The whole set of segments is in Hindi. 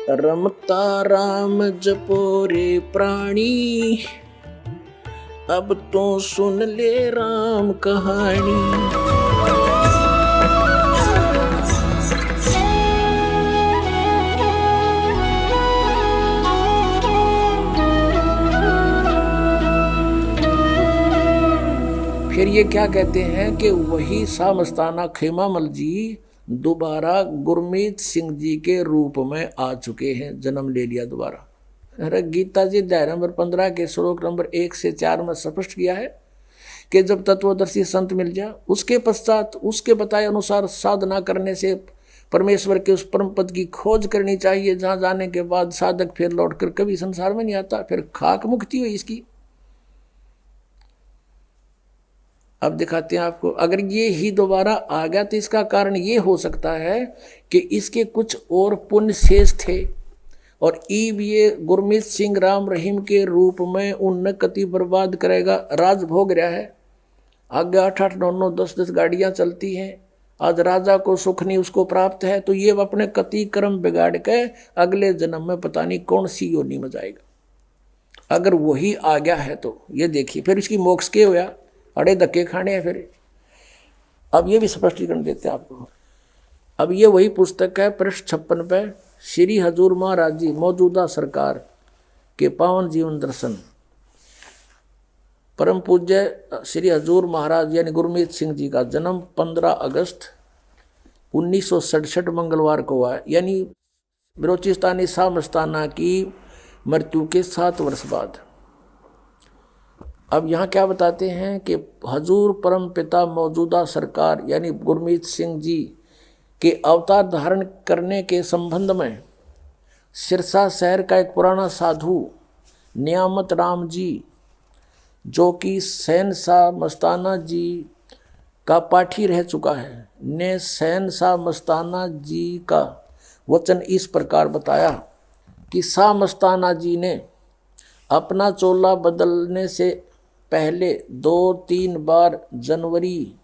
रमता राम जपो रे प्राणी, अब तो सुन ले राम कहानी। फिर ये क्या कहते हैं कि वही सा मस्ताना खेमामल जी दोबारा गुरमीत सिंह जी के रूप में आ चुके हैं, जन्म ले लिया दोबारा। अरे गीता जी अध्याय नंबर 15 के श्लोक नंबर 1 से 4 में स्पष्ट किया है कि जब तत्वदर्शी संत मिल जाए उसके पश्चात उसके बताए अनुसार साधना करने से परमेश्वर के उस परम पद की खोज करनी चाहिए, जहाँ जाने के बाद साधक फिर लौटकर कभी संसार में नहीं आता, फिर खाक मुक्ति हुई इसकी। अब दिखाते हैं आपको। अगर ये ही दोबारा आ गया तो इसका कारण ये हो सकता है कि इसके कुछ और पुण्य शेष थे और ईब ये गुरमीत सिंह राम रहीम के रूप में उन कति बर्बाद करेगा। राज भोग रहा है, आगे 8-8, 9-9, 10-10 गाड़ियाँ चलती हैं। आज राजा को सुख नहीं उसको प्राप्त है, तो ये अपने कति कर्म बिगाड़ के अगले जन्म में पता नहीं कौन सी योनि में जाएगा। अगर वही आ गया है तो ये देखिए फिर इसकी मोक्ष के होया, अड़े धक्के खाने हैं फिर। अब ये भी स्पष्टीकरण देते हैं आपको। अब ये वही पुस्तक है पृष्ठ 56 पे, श्री हजूर महाराज जी मौजूदा सरकार के पावन जीवन दर्शन। परम पूज्य श्री हजूर महाराज यानी गुरमीत सिंह जी का जन्म 15 अगस्त 1967 मंगलवार को हुआ, यानी बलोचिस्तानी शाह मस्ताना की मृत्यु के 7 वर्ष बाद। अब यहाँ क्या बताते हैं कि हजूर परम पिता मौजूदा सरकार यानी गुरमीत सिंह जी के अवतार धारण करने के संबंध में सिरसा शहर का एक पुराना साधु नियामत राम जी, जो कि शहनशाह मस्ताना जी का पाठी रह चुका है, ने शहनशाह मस्ताना जी का वचन इस प्रकार बताया कि शाह मस्ताना जी ने अपना चोला बदलने से पहले 2-3 बार जनवरी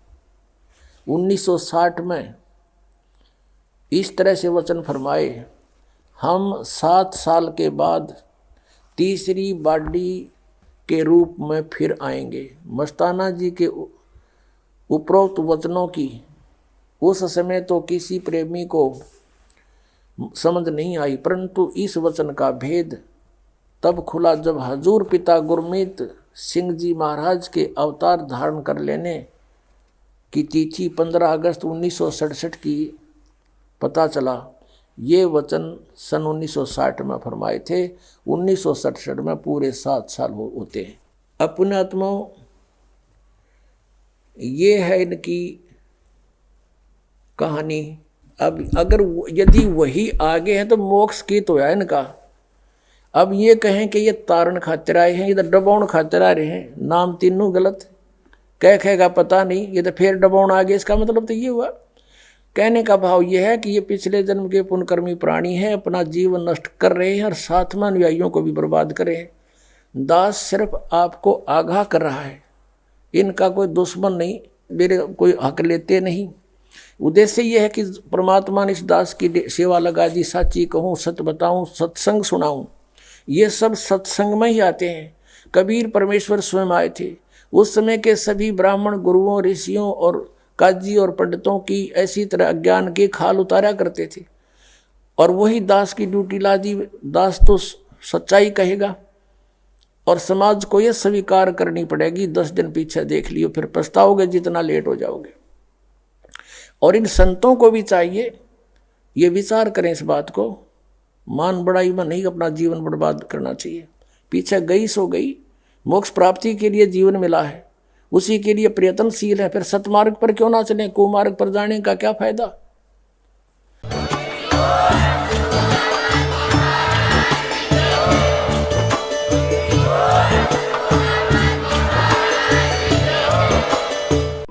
1960 में इस तरह से वचन फरमाए, हम 7 साल के बाद तीसरी बाडी के रूप में फिर आएंगे। मस्ताना जी के उपरोक्त वचनों की उस समय तो किसी प्रेमी को समझ नहीं आई, परंतु इस वचन का भेद तब खुला जब हजूर पिता गुरमीत सिंह जी महाराज के अवतार धारण कर लेने की तिथि 15 अगस्त 1967 की पता चला। ये वचन सन 1960 में फरमाए थे, 1967 में पूरे 7 साल होते हैं। अपने आत्माओं, ये है इनकी कहानी। अब अगर यदि वही आगे है तो मोक्ष की तो है इनका। अब ये कहें कि ये तारण खातिर आए हैं, इधर डबाउन खातिर आ रहे हैं, नाम तीनों गलत। कहेगा पता नहीं, ये तो फिर डबाउन आ गया, इसका मतलब तो ये हुआ। कहने का भाव ये है कि ये पिछले जन्म के पुण्यकर्मी प्राणी हैं, अपना जीवन नष्ट कर रहे हैं और साथ में अनुयायियों को भी बर्बाद कर रहे हैं। दास सिर्फ आपको आगाह कर रहा है, इनका कोई दुश्मन नहीं, मेरे कोई हक लेते नहीं। उद्देश्य ये है कि परमात्मा ने इस दास की सेवा लगा दी, साची कहूँ, सत्य बताऊँ, सत्संग सुनाऊँ। ये सब सत्संग में ही आते हैं। कबीर परमेश्वर स्वयं आए थे। उस समय के सभी ब्राह्मण गुरुओं, ऋषियों और काजी और पंडितों की ऐसी तरह अज्ञान के खाल उतारा करते थे और वही दास की ड्यूटी ला दी। दास तो सच्चाई कहेगा और समाज को यह स्वीकार करनी पड़ेगी। 10 दिन पीछे देख लियो, फिर पछताओगे जितना लेट हो जाओगे। और इन संतों को भी चाहिए ये विचार करें इस बात को, मान बड़ाई में नहीं अपना जीवन बर्बाद करना चाहिए। पीछे गई सो गई, मोक्ष प्राप्ति के लिए जीवन मिला है, उसी के लिए प्रयत्नशील है, फिर सतमार्ग पर क्यों ना चलें? कुमार्ग पर जाने का क्या फायदा?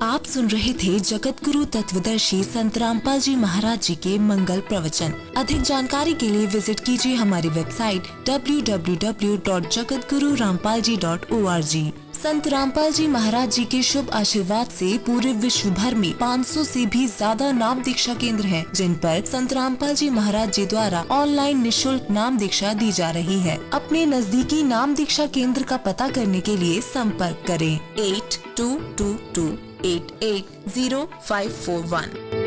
आप सुन रहे थे जगत गुरु तत्वदर्शी संत रामपाल जी महाराज जी के मंगल प्रवचन। अधिक जानकारी के लिए विजिट कीजिए हमारी वेबसाइट www.jagatgururampalji.org। संत रामपाल जी महाराज जी के शुभ आशीर्वाद से पूरे विश्व भर में 500 से भी ज्यादा नाम दीक्षा केंद्र हैं, जिन पर संत रामपाल जी महाराज जी द्वारा ऑनलाइन निशुल्क नाम दीक्षा दी जा रही है। अपने नजदीकी नाम दीक्षा केंद्र का पता करने के लिए संपर्क करें 8222880541।